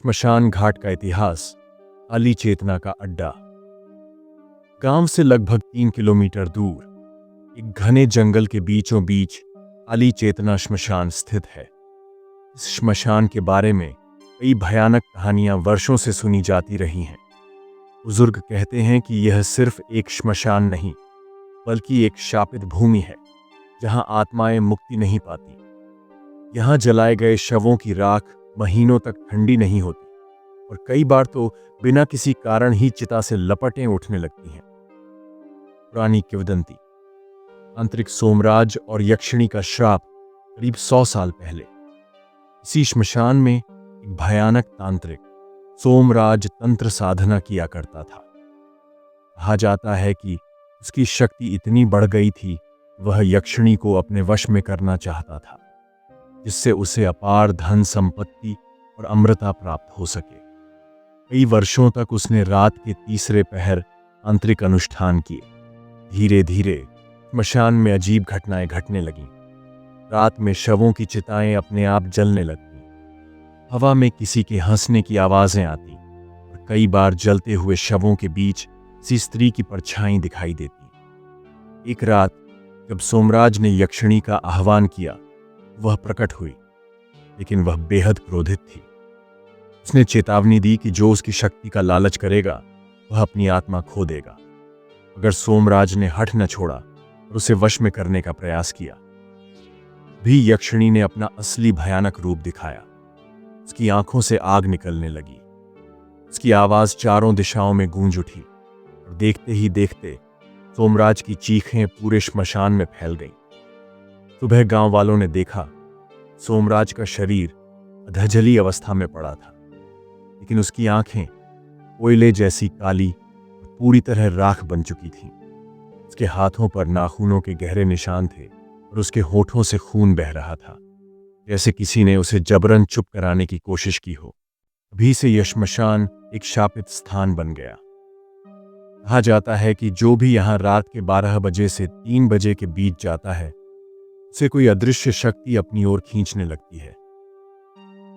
श्मशान घाट का इतिहास। अली चेतना का अड्डा। गांव से लगभग 3 किलोमीटर दूर एक घने जंगल के बीचों बीच अली चेतना श्मशान स्थित है। इस श्मशान के बारे में कई भयानक कहानियां वर्षों से सुनी जाती रही हैं। बुजुर्ग कहते हैं कि यह सिर्फ एक श्मशान नहीं बल्कि एक शापित भूमि है जहां आत्माएं मुक्ति नहीं पाती। यहां जलाए गए शवों की राख महीनों तक ठंडी नहीं होती और कई बार तो बिना किसी कारण ही चिता से लपटें उठने लगती हैं। पुरानी किंवदंती। तांत्रिक सोमराज और यक्षिणी का श्राप। करीब 100 साल पहले इसी श्मशान में एक भयानक तांत्रिक सोमराज तंत्र साधना किया करता था। कहा जाता है कि उसकी शक्ति इतनी बढ़ गई थी वह यक्षिणी को अपने वश में करना चाहता था जिससे उसे अपार धन संपत्ति और अमृता प्राप्त हो सके। कई वर्षों तक उसने रात के तीसरे पहर तांत्रिक अनुष्ठान किए। धीरे धीरे श्मशान में अजीब घटनाएं घटने लगीं। रात में शवों की चिताएं अपने आप जलने लगतीं। हवा में किसी के हंसने की आवाजें आती और कई बार जलते हुए शवों के बीच किसी स्त्री की परछाई दिखाई देती। एक रात जब सोमराज ने यक्षिणी का आह्वान किया वह प्रकट हुई, लेकिन वह बेहद क्रोधित थी। उसने चेतावनी दी कि जो उसकी शक्ति का लालच करेगा वह अपनी आत्मा खो देगा। अगर सोमराज ने हठ न छोड़ा और उसे वश में करने का प्रयास किया भी यक्षिणी ने अपना असली भयानक रूप दिखाया। उसकी आंखों से आग निकलने लगी। उसकी आवाज चारों दिशाओं में गूंज उठी और देखते ही देखते सोमराज की चीखें पूरे श्मशान में फैल गईं। सुबह गांव वालों ने देखा सोमराज का शरीर अधजली अवस्था में पड़ा था, लेकिन उसकी आंखें कोयले जैसी काली और पूरी तरह राख बन चुकी थीं। उसके हाथों पर नाखूनों के गहरे निशान थे और उसके होठों से खून बह रहा था, जैसे किसी ने उसे जबरन चुप कराने की कोशिश की हो। अभी से यह श्मशान एक शापित स्थान बन गया। कहा जाता है कि जो भी यहां रात के 12 बजे से 3 बजे के बीच जाता है उसे कोई अदृश्य शक्ति अपनी ओर खींचने लगती है।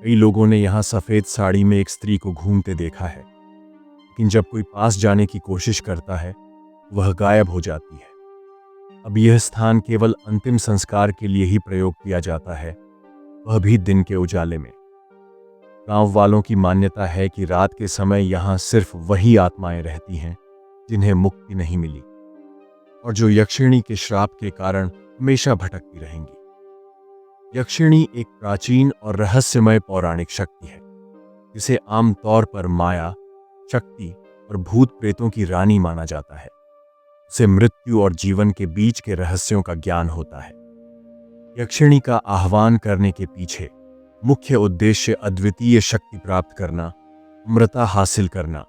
कई लोगों ने यहां सफेद साड़ी में एक स्त्री को घूमते देखा है, लेकिन जब कोई पास जाने की कोशिश करता है वह गायब हो जाती है। अब यह स्थान केवल अंतिम संस्कार के लिए ही प्रयोग किया जाता है, वह भी दिन के उजाले में। गांव वालों की मान्यता है कि रात के समय यहां सिर्फ वही आत्माएं रहती हैं जिन्हें मुक्ति नहीं मिली और जो यक्षिणी के श्राप के कारण हमेशा भटकती रहेंगी। यक्षिणी एक प्राचीन और रहस्यमय पौराणिक शक्ति है जिसे आमतौर पर माया, शक्ति और भूत प्रेतों की रानी माना जाता है। उसे मृत्यु और जीवन के बीच के रहस्यों का ज्ञान होता है। यक्षिणी का आह्वान करने के पीछे मुख्य उद्देश्य अद्वितीय शक्ति प्राप्त करना, अमृता हासिल करना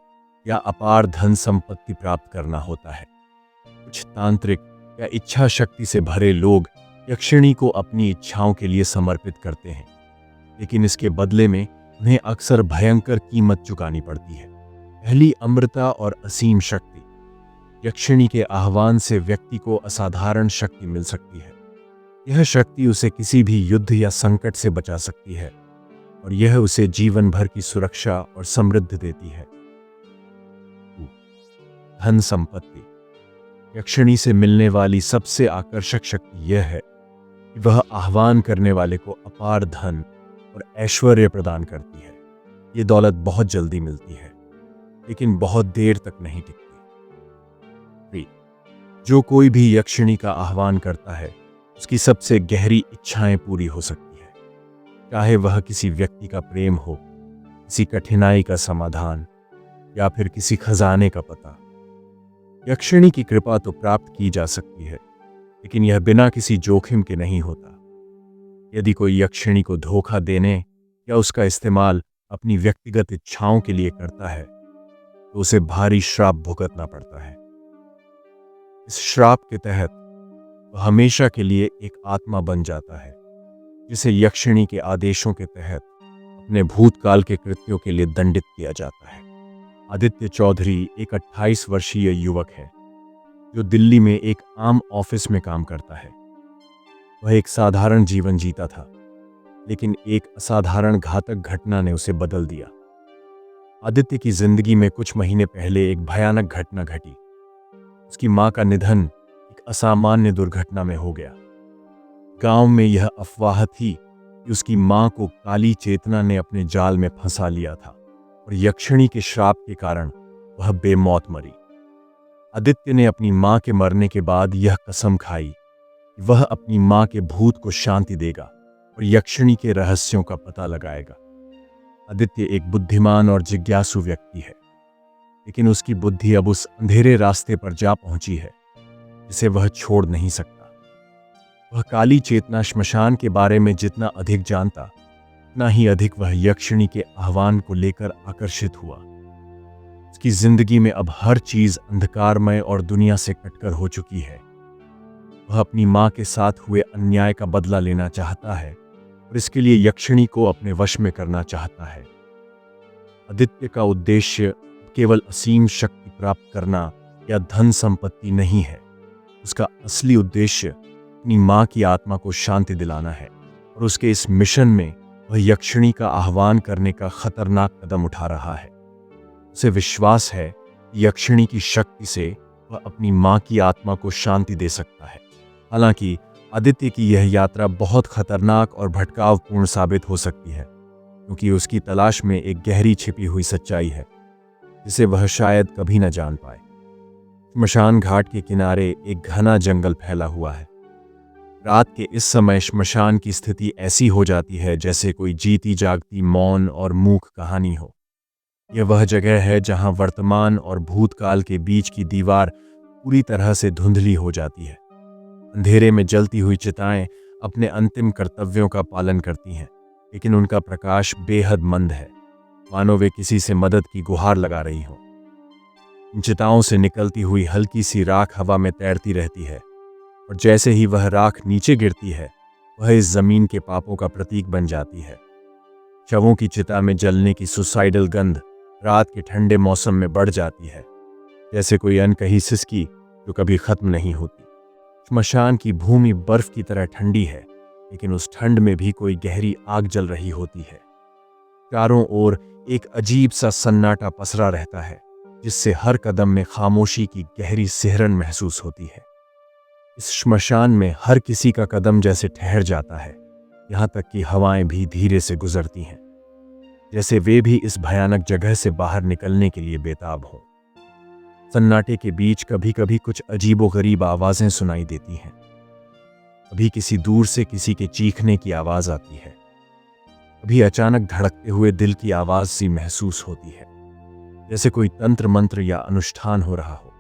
या अपार धन संपत्ति प्राप्त करना होता है। कुछ तांत्रिक या इच्छा शक्ति से भरे लोग यक्षिणी को अपनी इच्छाओं के लिए समर्पित करते हैं, लेकिन इसके बदले में उन्हें अक्सर भयंकर कीमत चुकानी पड़ती है। पहली, अमृता और असीम शक्ति। यक्षिणी के आह्वान से व्यक्ति को असाधारण शक्ति मिल सकती है। यह शक्ति उसे किसी भी युद्ध या संकट से बचा सकती है और यह उसे जीवन भर की सुरक्षा और समृद्धि देती है। धन संपत्ति। यक्षिणी से मिलने वाली सबसे आकर्षक शक्ति यह है कि वह आह्वान करने वाले को अपार धन और ऐश्वर्य प्रदान करती है। ये दौलत बहुत जल्दी मिलती है, लेकिन बहुत देर तक नहीं टिकती। जो कोई भी यक्षिणी का आह्वान करता है उसकी सबसे गहरी इच्छाएं पूरी हो सकती है, चाहे वह किसी व्यक्ति का प्रेम हो, किसी कठिनाई का समाधान या फिर किसी खजाने का पता। यक्षिणी की कृपा तो प्राप्त की जा सकती है, लेकिन यह बिना किसी जोखिम के नहीं होता। यदि कोई यक्षिणी को धोखा देने या उसका इस्तेमाल अपनी व्यक्तिगत इच्छाओं के लिए करता है तो उसे भारी श्राप भुगतना पड़ता है। इस श्राप के तहत वह हमेशा के लिए एक आत्मा बन जाता है जिसे यक्षिणी के आदेशों के तहत अपने भूतकाल के कृत्यों के लिए दंडित किया जाता है। आदित्य चौधरी एक 28 वर्षीय युवक है जो दिल्ली में एक आम ऑफिस में काम करता है। वह एक साधारण जीवन जीता था, लेकिन एक असाधारण घातक घटना ने उसे बदल दिया। आदित्य की जिंदगी में कुछ महीने पहले एक भयानक घटना घटी। उसकी मां का निधन एक असामान्य दुर्घटना में हो गया। गांव में यह अफवाह थी कि उसकी मां को काली चेतना ने अपने जाल में फंसा लिया था और यक्षिणी के श्राप के कारण वह बेमौत मरी। आदित्य ने अपनी मां के मरने के बाद यह कसम खाई कि वह अपनी मां के भूत को शांति देगा और यक्षिणी के रहस्यों का पता लगाएगा। आदित्य एक बुद्धिमान और जिज्ञासु व्यक्ति है, लेकिन उसकी बुद्धि अब उस अंधेरे रास्ते पर जा पहुंची है जिसे वह छोड़ नहीं सकता। वह काली चेतना श्मशान के बारे में जितना अधिक जानता, उतना ही अधिक वह यक्षिणी के आह्वान को लेकर आकर्षित हुआ। उसकी जिंदगी में अब हर चीज अंधकारमय और दुनिया से कटकर हो चुकी है। वह अपनी मां के साथ हुए अन्याय का बदला लेना चाहता है और इसके लिए यक्षिणी को अपने वश में करना चाहता है। आदित्य का उद्देश्य केवल असीम शक्ति प्राप्त करना या धन संपत्ति नहीं है। उसका असली उद्देश्य अपनी मां की आत्मा को शांति दिलाना है और उसके इस मिशन में वह यक्षिणी का आह्वान करने का खतरनाक कदम उठा रहा है। उसे विश्वास है कि यक्षिणी की शक्ति से वह अपनी मां की आत्मा को शांति दे सकता है। हालांकि आदित्य की यह यात्रा बहुत खतरनाक और भटकावपूर्ण साबित हो सकती है, क्योंकि उसकी तलाश में एक गहरी छिपी हुई सच्चाई है जिसे वह शायद कभी न जान पाए। श्मशान घाट के किनारे एक घना जंगल फैला हुआ है। रात के इस समय श्मशान की स्थिति ऐसी हो जाती है जैसे कोई जीती जागती मौन और मूक कहानी हो। यह वह जगह है जहां वर्तमान और भूतकाल के बीच की दीवार पूरी तरह से धुंधली हो जाती है। अंधेरे में जलती हुई चिताएं अपने अंतिम कर्तव्यों का पालन करती हैं, लेकिन उनका प्रकाश बेहद मंद है, मानो वे किसी से मदद की गुहार लगा रही हों। इन चिताओं से निकलती हुई हल्की सी राख हवा में तैरती रहती है और जैसे ही वह राख नीचे गिरती है, वह इस जमीन के पापों का प्रतीक बन जाती है। शवों की चिता में जलने की सुसाइडल गंध रात के ठंडे मौसम में बढ़ जाती है, जैसे कोई अनकही सिसकी जो कभी खत्म नहीं होती। श्मशान की भूमि बर्फ की तरह ठंडी है, लेकिन उस ठंड में भी कोई गहरी आग जल रही होती है। चारों ओर एक अजीब सा सन्नाटा पसरा रहता है, जिससे हर कदम में खामोशी की गहरी सिहरन महसूस होती है। इस श्मशान में हर किसी का कदम जैसे ठहर जाता है, यहाँ तक कि हवाएं भी धीरे से गुजरती हैं, जैसे वे भी इस भयानक जगह से बाहर निकलने के लिए बेताब हों। सन्नाटे के बीच कभी कभी कुछ अजीबोगरीब आवाजें सुनाई देती हैं। कभी किसी दूर से किसी के चीखने की आवाज आती है, कभी अचानक धड़कते हुए दिल की आवाज सी महसूस होती है, जैसे कोई तंत्र मंत्र या अनुष्ठान हो रहा हो।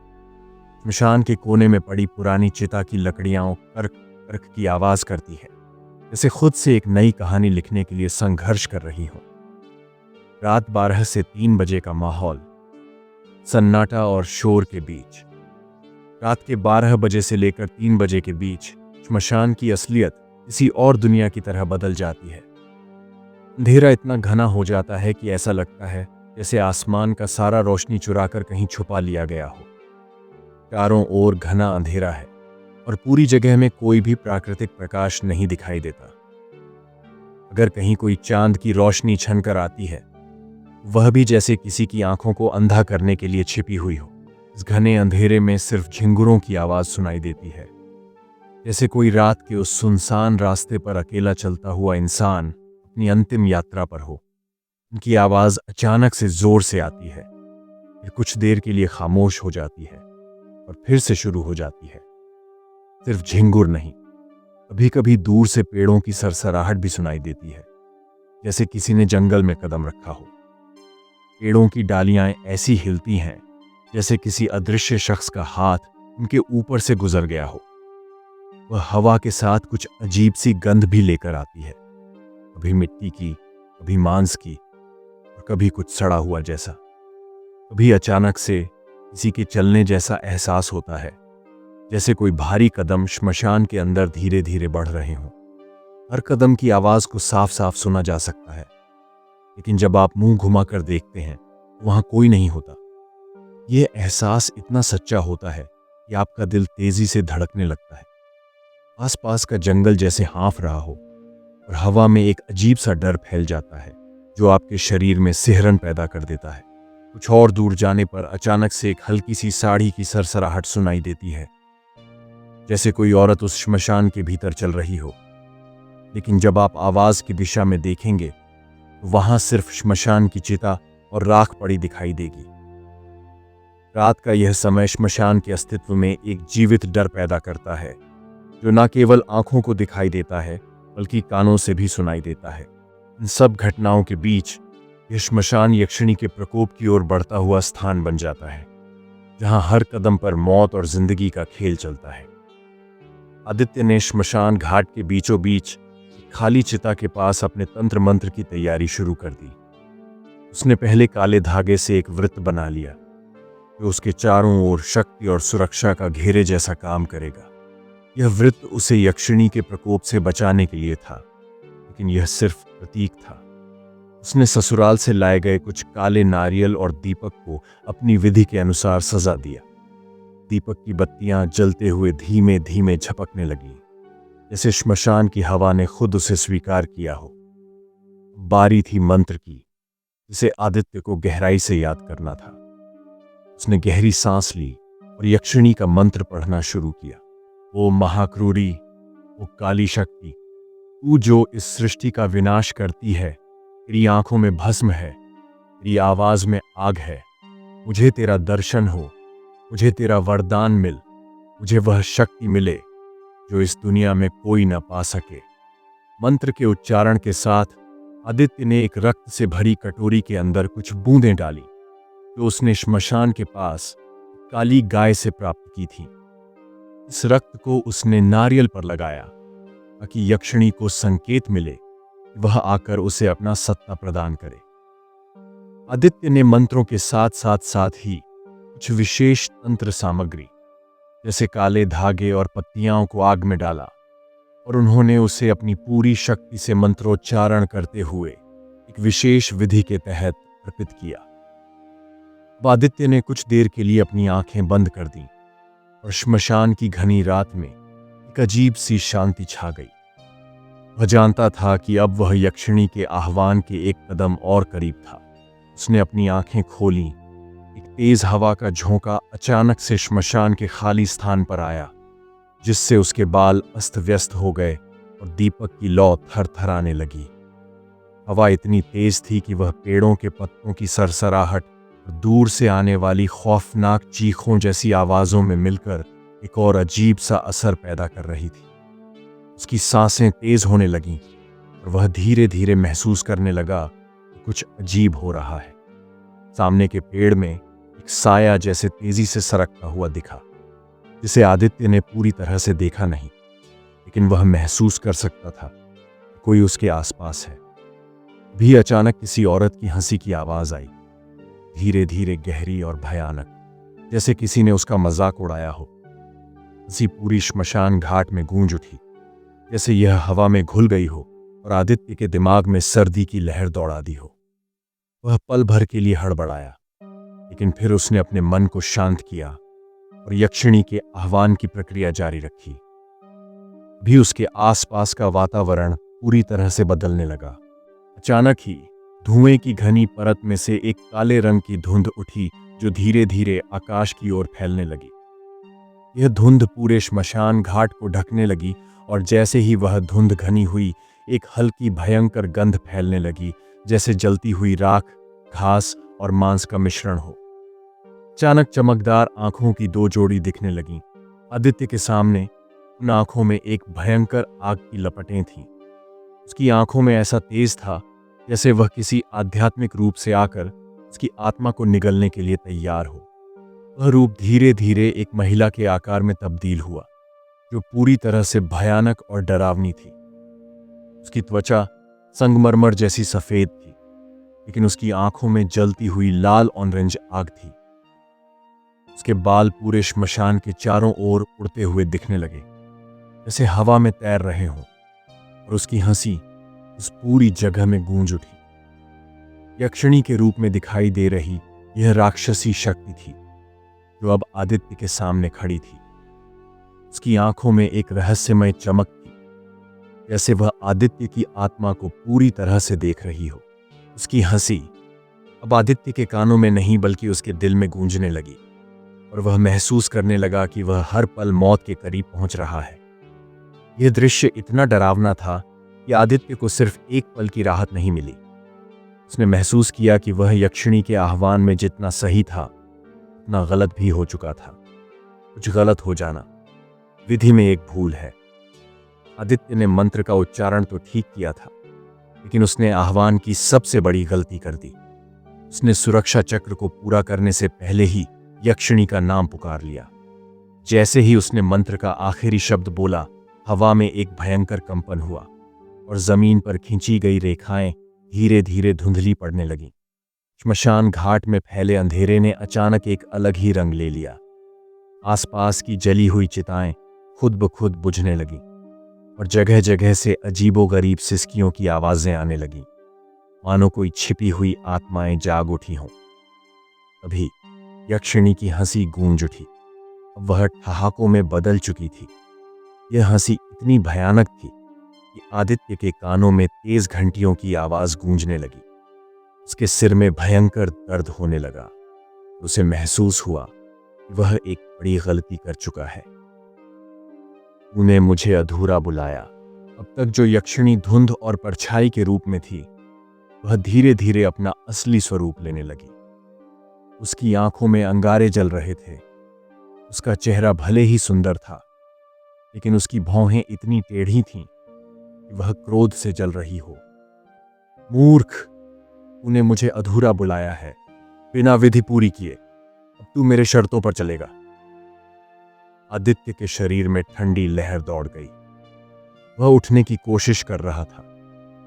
श्मशान के कोने में पड़ी पुरानी चिता की लकड़ियां कर्क कर्क की आवाज करती है, जैसे खुद से एक नई कहानी लिखने के लिए संघर्ष कर रही हो। रात 12 से 3 बजे का माहौल, सन्नाटा और शोर के बीच। रात के 12 बजे से लेकर 3 बजे के बीच श्मशान की असलियत किसी और दुनिया की तरह बदल जाती है। अंधेरा इतना घना हो जाता है कि ऐसा लगता है जैसे आसमान का सारा रोशनी चुराकर कहीं छुपा लिया गया हो। चारों ओर घना अंधेरा है और पूरी जगह में कोई भी प्राकृतिक प्रकाश नहीं दिखाई देता। अगर कहीं कोई चांद की रोशनी छनकर आती है, वह भी जैसे किसी की आंखों को अंधा करने के लिए छिपी हुई हो। इस घने अंधेरे में सिर्फ झिंगुरों की आवाज सुनाई देती है, जैसे कोई रात के उस सुनसान रास्ते पर अकेला चलता हुआ इंसान अपनी अंतिम यात्रा पर हो। उनकी आवाज अचानक से जोर से आती है, फिर कुछ देर के लिए खामोश हो जाती है और फिर से शुरू हो जाती है। सिर्फ झिंगुर नहीं, कभी कभी दूर से पेड़ों की सरसराहट भी सुनाई देती है, जैसे किसी ने जंगल में कदम रखा हो। पेड़ों की डालियां ऐसी हिलती हैं जैसे किसी अदृश्य शख्स का हाथ उनके ऊपर से गुजर गया हो। वह हवा के साथ कुछ अजीब सी गंध भी लेकर आती है, कभी मिट्टी की, कभी मांस की और कभी कुछ सड़ा हुआ जैसा। कभी अचानक से किसी के चलने जैसा एहसास होता है, जैसे कोई भारी कदम श्मशान के अंदर धीरे धीरे बढ़ रहे हों। हर कदम की आवाज को साफ साफ सुना जा सकता है, लेकिन जब आप मुंह घुमाकर देखते हैं वहां कोई नहीं होता। यह एहसास इतना सच्चा होता है कि आपका दिल तेजी से धड़कने लगता है। आसपास का जंगल जैसे हाँफ रहा हो और हवा में एक अजीब सा डर फैल जाता है जो आपके शरीर में सिहरन पैदा कर देता है। कुछ और दूर जाने पर अचानक से एक हल्की सी साड़ी की सरसराहट सुनाई देती है, जैसे कोई औरत उस श्मशान के भीतर चल रही हो। लेकिन जब आप आवाज की दिशा में देखेंगे तो वहां सिर्फ श्मशान की चिता और राख पड़ी दिखाई देगी। रात का यह समय श्मशान के अस्तित्व में एक जीवित डर पैदा करता है, जो न केवल आंखों को दिखाई देता है बल्कि कानों से भी सुनाई देता है। इन सब घटनाओं के बीच यह श्मशान यक्षिणी के प्रकोप की ओर बढ़ता हुआ स्थान बन जाता है, जहां हर कदम पर मौत और जिंदगी का खेल चलता है। आदित्य ने श्मशान घाट के बीचों बीच खाली चिता के पास अपने तंत्र मंत्र की तैयारी शुरू कर दी। उसने पहले काले धागे से एक वृत्त बना लिया, जो उसके चारों ओर शक्ति और सुरक्षा का घेरे जैसा काम करेगा। यह वृत्त उसे यक्षिणी के प्रकोप से बचाने के लिए था, लेकिन यह सिर्फ प्रतीक था। उसने ससुराल से लाए गए कुछ काले नारियल और दीपक को अपनी विधि के अनुसार सजा दिया। दीपक की बत्तियां जलते हुए धीमे धीमे झपकने लगी, जैसे श्मशान की हवा ने खुद उसे स्वीकार किया हो। बारी थी मंत्र की, जिसे आदित्य को गहराई से याद करना था। उसने गहरी सांस ली और यक्षिणी का मंत्र पढ़ना शुरू किया। वो महाक्रूरी, वो काली शक्ति, तू जो इस सृष्टि का विनाश करती है, तेरी आंखों में भस्म है, तेरी आवाज में आग है। मुझे तेरा दर्शन हो, मुझे तेरा वरदान मिल, मुझे वह शक्ति मिले जो इस दुनिया में कोई न पा सके। मंत्र के उच्चारण के साथ आदित्य ने एक रक्त से भरी कटोरी के अंदर कुछ बूंदें डाली, जो उसने श्मशान के पास काली गाय से प्राप्त की थी। इस रक्त को उसने नारियल पर लगाया, ताकि यक्षिणी को संकेत मिले कि वह आकर उसे अपना सत्ता प्रदान करे। आदित्य ने मंत्रों के साथ ही कुछ विशेष तंत्र सामग्री, जैसे काले धागे और पत्तियां को आग में डाला, और उन्होंने उसे अपनी पूरी शक्ति से मंत्रोच्चारण करते हुए एक विशेष विधि के तहत अर्पित किया। आदित्य ने कुछ देर के लिए अपनी आंखें बंद कर दी और श्मशान की घनी रात में एक अजीब सी शांति छा गई। वह जानता था कि अब वह यक्षिणी के आह्वान के एक कदम और करीब था। उसने अपनी आंखें खोली। एक तेज हवा का झोंका अचानक से श्मशान के खाली स्थान पर आया, जिससे उसके बाल अस्त व्यस्त हो गए और दीपक की लौ थरथराने लगी। हवा इतनी तेज थी कि वह पेड़ों के पत्तों की सरसराहट और दूर से आने वाली खौफनाक चीखों जैसी आवाजों में मिलकर एक और अजीब सा असर पैदा कर रही थी। उसकी सांसें तेज होने लगीं और वह धीरे धीरे महसूस करने लगा कि कुछ अजीब हो रहा है। सामने के पेड़ में एक साया जैसे तेजी से सरकता हुआ दिखा, जिसे आदित्य ने पूरी तरह से देखा नहीं, लेकिन वह महसूस कर सकता था कि कोई उसके आसपास है। भी अचानक किसी औरत की हंसी की आवाज आई, धीरे धीरे गहरी और भयानक, जैसे किसी ने उसका मजाक उड़ाया हो। हंसी पूरी श्मशान घाट में गूंज उठी, जैसे यह हवा में घुल गई हो और आदित्य के दिमाग में सर्दी की लहर दौड़ा दी हो। वह पल भर के लिए हड़बड़ाया, लेकिन फिर उसने अपने मन को शांत किया और यक्षिणी के आह्वान की प्रक्रिया जारी रखी। भी उसके आसपास का वातावरण पूरी तरह से बदलने लगा। अचानक ही धुएं की घनी परत में से एक काले रंग की धुंध उठी, जो धीरे धीरे आकाश की ओर फैलने लगी। यह धुंध पूरे श्मशान घाट को ढकने लगी और जैसे ही वह धुंध घनी हुई, एक हल्की भयंकर गंध फैलने लगी, जैसे जलती हुई राख, घास और मांस का मिश्रण हो। अचानक चमकदार आंखों की दो जोड़ी दिखने लगीं। आदित्य के सामने उन आंखों में एक भयंकर आग की लपटें थीं। उसकी आंखों में ऐसा तेज था जैसे वह किसी आध्यात्मिक रूप से आकर उसकी आत्मा को निगलने के लिए तैयार हो। वह रूप धीरे धीरे एक महिला के आकार में तब्दील हुआ, जो पूरी तरह से भयानक और डरावनी थी। उसकी त्वचा संगमरमर जैसी सफेद थी, लेकिन उसकी आंखों में जलती हुई लाल ऑरेंज आग थी। उसके बाल पूरे श्मशान के चारों ओर उड़ते हुए दिखने लगे, जैसे हवा में तैर रहे हों, और उसकी हंसी उस पूरी जगह में गूंज उठी। यक्षिणी के रूप में दिखाई दे रही यह राक्षसी शक्ति थी, जो अब आदित्य के सामने खड़ी थी। उसकी आंखों में एक रहस्यमय चमक थी, जैसे वह आदित्य की आत्मा को पूरी तरह से देख रही हो। उसकी हंसी अब आदित्य के कानों में नहीं बल्कि उसके दिल में गूंजने लगी और वह महसूस करने लगा कि वह हर पल मौत के करीब पहुंच रहा है। यह दृश्य इतना डरावना था कि आदित्य को सिर्फ एक पल की राहत नहीं मिली। उसने महसूस किया कि वह यक्षिणी के आह्वान में जितना सही था उतना गलत भी हो चुका था। कुछ गलत हो जाना, विधि में एक भूल है। आदित्य ने मंत्र का उच्चारण तो ठीक किया था, लेकिन उसने आह्वान की सबसे बड़ी गलती कर दी। उसने सुरक्षा चक्र को पूरा करने से पहले ही यक्षिणी का नाम पुकार लिया। जैसे ही उसने मंत्र का आखिरी शब्द बोला, हवा में एक भयंकर कंपन हुआ और जमीन पर खींची गई रेखाएं धीरे धीरे धुंधली पड़ने लगीं। श्मशान घाट में फैले अंधेरे ने अचानक एक अलग ही रंग ले लिया। आसपास की जली हुई चिताएं खुद ब खुद बुझने लगीं और जगह जगह से अजीबोगरीब सिसकियों की आवाजें आने लगीं, मानो कोई छिपी हुई आत्माएं जाग उठी हों। तभी यक्षिणी की हंसी गूंज उठी। अब वह ठहाकों में बदल चुकी थी। यह हंसी इतनी भयानक थी कि आदित्य के कानों में तेज घंटियों की आवाज गूंजने लगी। उसके सिर में भयंकर दर्द होने लगा। उसे महसूस हुआ कि वह एक बड़ी गलती कर चुका है। तूने मुझे अधूरा बुलाया। अब तक जो यक्षिणी धुंध और परछाई के रूप में थी, वह धीरे धीरे अपना असली स्वरूप लेने लगी। उसकी आंखों में अंगारे जल रहे थे। उसका चेहरा भले ही सुंदर था, लेकिन उसकी भौहें इतनी टेढ़ी थीं कि वह क्रोध से जल रही हो। मूर्ख, तूने मुझे अधूरा बुलाया है, बिना विधि पूरी किए। अब तू मेरे शर्तों पर चलेगा। आदित्य के शरीर में ठंडी लहर दौड़ गई। वह उठने की कोशिश कर रहा था,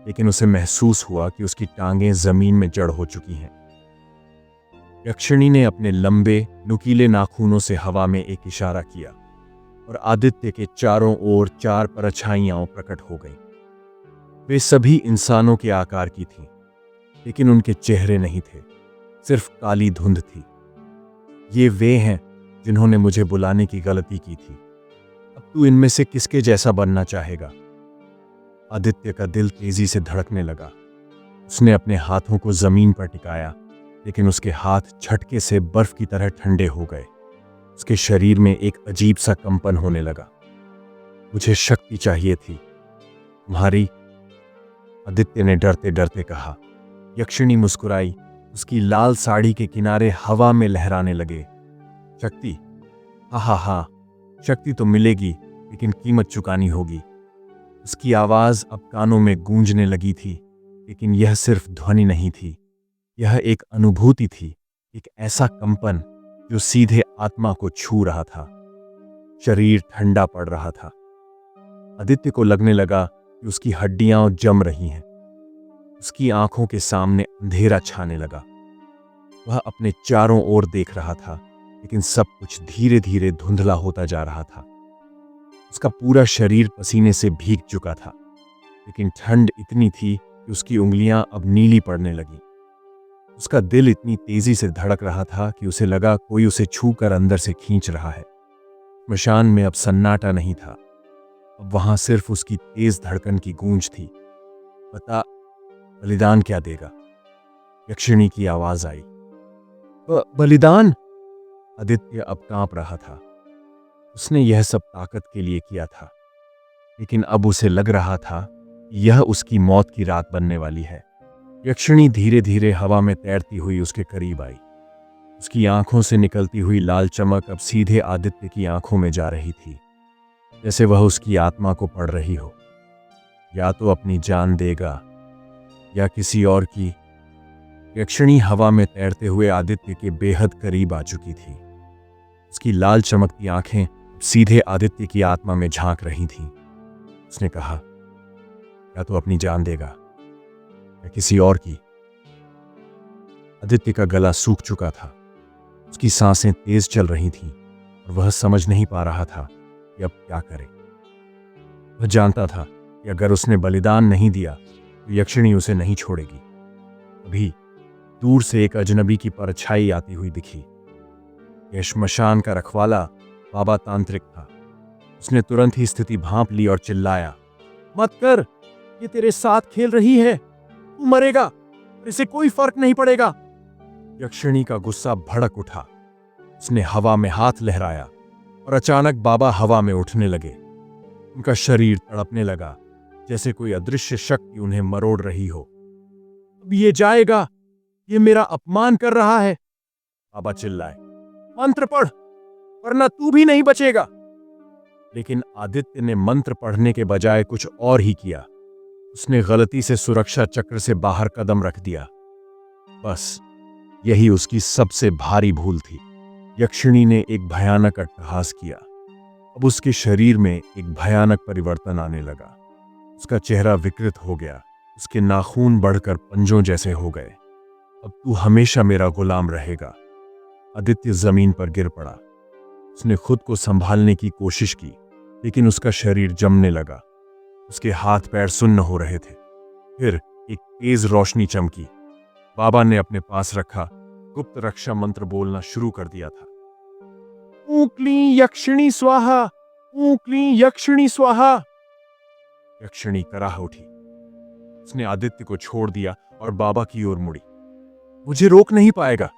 लेकिन उसे महसूस हुआ कि उसकी टांगें जमीन में जड़ हो चुकी हैं। यक्षिणी ने अपने लंबे नुकीले नाखूनों से हवा में एक इशारा किया और आदित्य के चारों ओर 4 परछाइयां प्रकट हो गईं। वे सभी इंसानों के आकार की थीं, लेकिन उनके चेहरे नहीं थे, सिर्फ काली धुंध थी। ये वे हैं जिन्होंने मुझे बुलाने की गलती की थी। अब तू इनमें से किसके जैसा बनना चाहेगा? आदित्य का दिल तेजी से धड़कने लगा। उसने अपने हाथों को जमीन पर टिकाया, लेकिन उसके हाथ झटके से बर्फ की तरह ठंडे हो गए। उसके शरीर में एक अजीब सा कंपन होने लगा। मुझे शक्ति चाहिए थी, तुम्हारी? आदित्य ने डरते डरते कहा। यक्षिणी मुस्कुराई। उसकी लाल साड़ी के किनारे हवा में लहराने लगे। शक्ति? हा हा हा, शक्ति तो मिलेगी, लेकिन कीमत चुकानी होगी। उसकी आवाज अब कानों में गूंजने लगी थी, लेकिन यह सिर्फ ध्वनि नहीं थी। यह एक अनुभूति थी, एक ऐसा कंपन जो सीधे आत्मा को छू रहा था। शरीर ठंडा पड़ रहा था। आदित्य को लगने लगा कि उसकी हड्डियां जम रही हैं। उसकी आंखों के सामने अंधेरा छाने लगा। वह अपने चारों ओर देख रहा था, लेकिन सब कुछ धीरे धीरे धुंधला होता जा रहा था। उसका पूरा शरीर पसीने से भीग चुका था, लेकिन ठंड इतनी थी कि उसकी उंगलियां अब नीली पड़ने लगीं। उसका दिल इतनी तेजी से धड़क रहा था कि उसे लगा कोई उसे छूकर अंदर से खींच रहा है। श्मशान में अब सन्नाटा नहीं था। अब वहां सिर्फ उसकी तेज धड़कन की गूंज थी। बता, बलिदान क्या देगा? यक्षिणी की आवाज आई। बलिदान? आदित्य अब कांप रहा था। उसने यह सब ताकत के लिए किया था, लेकिन अब उसे लग रहा था कि यह उसकी मौत की रात बनने वाली है। यक्षिणी धीरे धीरे हवा में तैरती हुई उसके करीब आई। उसकी आंखों से निकलती हुई लाल चमक अब सीधे आदित्य की आंखों में जा रही थी, जैसे वह उसकी आत्मा को पढ़ रही हो। या तो अपनी जान देगा या किसी और की। यक्षिणी हवा में तैरते हुए आदित्य के बेहद करीब आ चुकी थी। उसकी लाल चमकती आंखें सीधे आदित्य की आत्मा में झांक रही थीं। उसने कहा, या तो अपनी जान देगा या किसी और की। आदित्य का गला सूख चुका था। उसकी सांसें तेज चल रही थीं और वह समझ नहीं पा रहा था कि अब क्या करे। वह जानता था कि अगर उसने बलिदान नहीं दिया तो यक्षिणी उसे नहीं छोड़ेगी। अभी दूर से एक अजनबी की परछाई आती हुई दिखी। यह श्मशान का रखवाला बाबा तांत्रिक था। उसने तुरंत ही स्थिति भांप ली और चिल्लाया, मत कर, ये तेरे साथ खेल रही है, तू मरेगा और इसे कोई फर्क नहीं पड़ेगा। यक्षिणी का गुस्सा भड़क उठा। उसने हवा में हाथ लहराया और अचानक बाबा हवा में उठने लगे। उनका शरीर तड़पने लगा, जैसे कोई अदृश्य शक्ति उन्हें मरोड़ रही हो। अब ये जाएगा, ये मेरा अपमान कर रहा है, बाबा चिल्लाए। मंत्र पढ़, वरना तू भी नहीं बचेगा। लेकिन आदित्य ने मंत्र पढ़ने के बजाय कुछ और ही किया। उसने गलती से सुरक्षा चक्र से बाहर कदम रख दिया। बस यही उसकी सबसे भारी भूल थी। यक्षिणी ने एक भयानक अट्टहास किया। अब उसके शरीर में एक भयानक परिवर्तन आने लगा। उसका चेहरा विकृत हो गया, उसके नाखून बढ़कर पंजों जैसे हो गए। अब तू हमेशा मेरा गुलाम रहेगा। आदित्य जमीन पर गिर पड़ा। उसने खुद को संभालने की कोशिश की, लेकिन उसका शरीर जमने लगा। उसके हाथ पैर सुन्न हो रहे थे। फिर एक तेज रोशनी चमकी। बाबा ने अपने पास रखा गुप्त रक्षा मंत्र बोलना शुरू कर दिया था। ऊं क्लीं यक्षिणी स्वाहा, ऊं क्लीं यक्षिणी स्वाहा। यक्षिणी कराह उठी। उसने आदित्य को छोड़ दिया और बाबा की ओर मुड़ी। मुझे रोक नहीं पाएगा।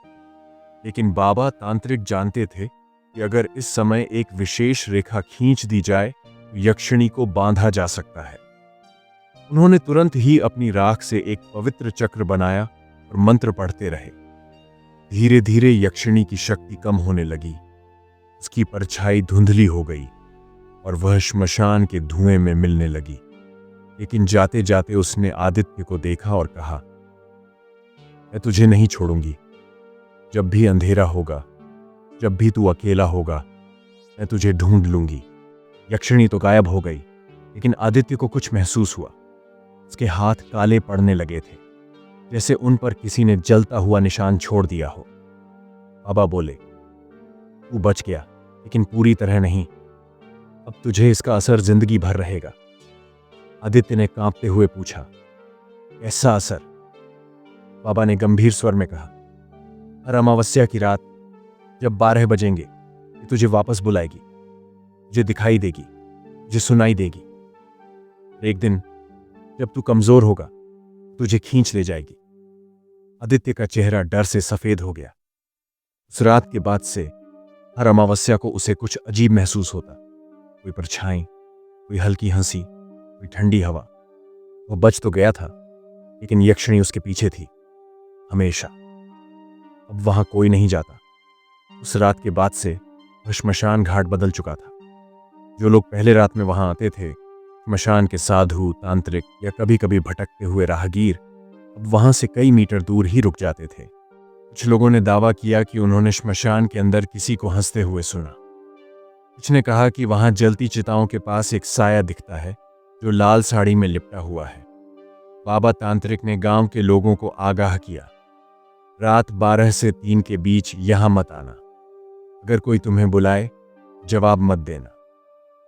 लेकिन बाबा तांत्रिक जानते थे कि अगर इस समय एक विशेष रेखा खींच दी जाए तो यक्षिणी को बांधा जा सकता है। उन्होंने तुरंत ही अपनी राख से एक पवित्र चक्र बनाया और मंत्र पढ़ते रहे। धीरे धीरे यक्षिणी की शक्ति कम होने लगी। उसकी परछाई धुंधली हो गई और वह श्मशान के धुएं में मिलने लगी। लेकिन जाते जाते उसने आदित्य को देखा और कहा, मैं तुझे नहीं छोड़ूंगी। जब भी अंधेरा होगा, जब भी तू अकेला होगा, मैं तुझे ढूंढ लूंगी। यक्षिणी तो गायब हो गई, लेकिन आदित्य को कुछ महसूस हुआ। उसके हाथ काले पड़ने लगे थे, जैसे उन पर किसी ने जलता हुआ निशान छोड़ दिया हो। बाबा बोले, तू बच गया, लेकिन पूरी तरह नहीं। अब तुझे इसका असर जिंदगी भर रहेगा। आदित्य ने कांपते हुए पूछा, कैसा असर? बाबा ने गंभीर स्वर में कहा, हर अमावस्या की रात जब 12 बजेंगे, ये तुझे वापस बुलाएगी, तुझे दिखाई देगी, तुझे सुनाई देगी। एक दिन जब तू कमजोर होगा, तुझे खींच ले जाएगी। आदित्य का चेहरा डर से सफेद हो गया। उस रात के बाद से हर अमावस्या को उसे कुछ अजीब महसूस होता। कोई परछाई, कोई हल्की हंसी, कोई ठंडी हवा। वह बच तो गया था, लेकिन यक्षिणी उसके पीछे थी, हमेशा। अब वहां कोई नहीं जाता। उस रात के बाद से वह श्मशान घाट बदल चुका था। जो लोग पहले रात में वहां आते थे, श्मशान के साधु, तांत्रिक या कभी कभी भटकते हुए राहगीर, अब वहां से कई मीटर दूर ही रुक जाते थे। कुछ लोगों ने दावा किया कि उन्होंने श्मशान के अंदर किसी को हंसते हुए सुना। कुछ ने कहा कि वहां जलती चिताओं के पास एक साया दिखता है जो लाल साड़ी में लिपटा हुआ है। बाबा तांत्रिक ने गांव के लोगों को आगाह किया, रात 12 से 3 के बीच यहां मत आना। अगर कोई तुम्हें बुलाए, जवाब मत देना,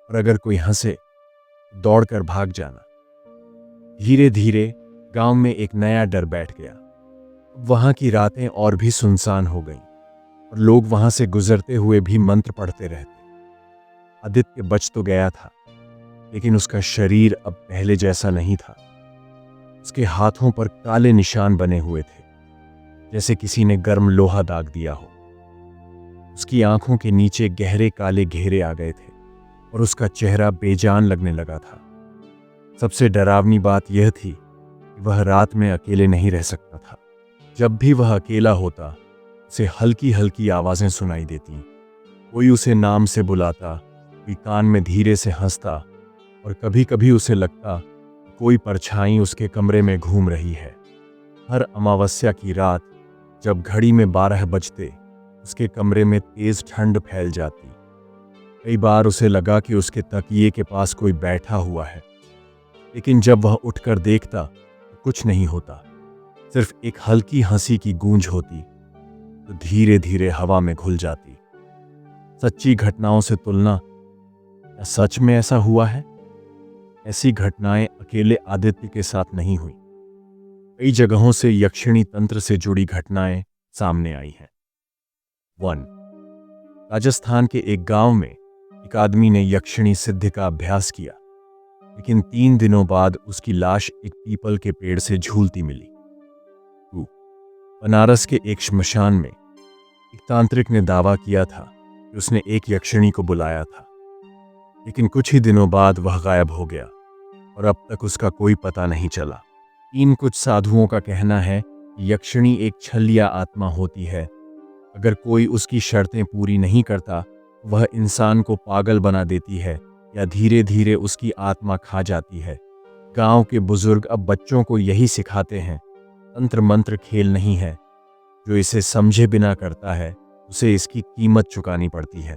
और अगर कोई हंसे, दौड़कर भाग जाना। धीरे धीरे गांव में एक नया डर बैठ गया। वहां की रातें और भी सुनसान हो गईं और लोग वहां से गुजरते हुए भी मंत्र पढ़ते रहते। आदित्य बच तो गया था, लेकिन उसका शरीर अब पहले जैसा नहीं था। उसके हाथों पर काले निशान बने हुए थे, जैसे किसी ने गर्म लोहा दाग दिया हो। उसकी आंखों के नीचे गहरे काले घेरे आ गए थे और उसका चेहरा बेजान लगने लगा था। सबसे डरावनी बात यह थी कि वह रात में अकेले नहीं रह सकता था। जब भी वह अकेला होता, उसे हल्की हल्की आवाजें सुनाई देती। कोई उसे नाम से बुलाता, कोई कान में धीरे से हंसता, और कभी कभी उसे लगता कोई परछाई उसके कमरे में घूम रही है। हर अमावस्या की रात जब घड़ी में 12 बजते, उसके कमरे में तेज ठंड फैल जाती। कई बार उसे लगा कि उसके तकिए के पास कोई बैठा हुआ है, लेकिन जब वह उठकर देखता तो कुछ नहीं होता। सिर्फ एक हल्की हंसी की गूंज होती, तो धीरे धीरे हवा में घुल जाती। सच्ची घटनाओं से तुलना, क्या सच में ऐसा हुआ है? ऐसी घटनाएं अकेले आदित्य के साथ नहीं हुई। कई जगहों से यक्षिणी तंत्र से जुड़ी घटनाएं सामने आई हैं। 1. राजस्थान के एक गांव में एक आदमी ने यक्षिणी सिद्धि का अभ्यास किया, लेकिन 3 दिनों बाद उसकी लाश एक पीपल के पेड़ से झूलती मिली। 2. बनारस के एक श्मशान में एक तांत्रिक ने दावा किया था कि उसने एक यक्षिणी को बुलाया था, लेकिन कुछ ही दिनों बाद वह गायब हो गया और अब तक उसका कोई पता नहीं चला। इन कुछ साधुओं का कहना है कि यक्षिणी एक छलिया आत्मा होती है। अगर कोई उसकी शर्तें पूरी नहीं करता, वह इंसान को पागल बना देती है या धीरे धीरे उसकी आत्मा खा जाती है। गांव के बुजुर्ग अब बच्चों को यही सिखाते हैं, तंत्र मंत्र खेल नहीं है, जो इसे समझे बिना करता है उसे इसकी कीमत चुकानी पड़ती है।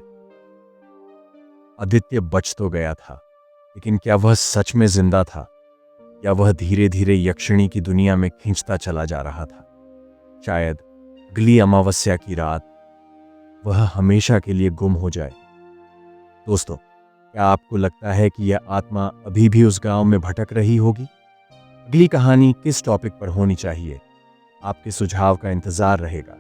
आदित्य बच तो गया था, लेकिन क्या वह सच में जिंदा था या वह धीरे धीरे यक्षिणी की दुनिया में खींचता चला जा रहा था? शायद अगली अमावस्या की रात वह हमेशा के लिए गुम हो जाए। दोस्तों, क्या आपको लगता है कि यह आत्मा अभी भी उस गांव में भटक रही होगी? अगली कहानी किस टॉपिक पर होनी चाहिए? आपके सुझाव का इंतजार रहेगा।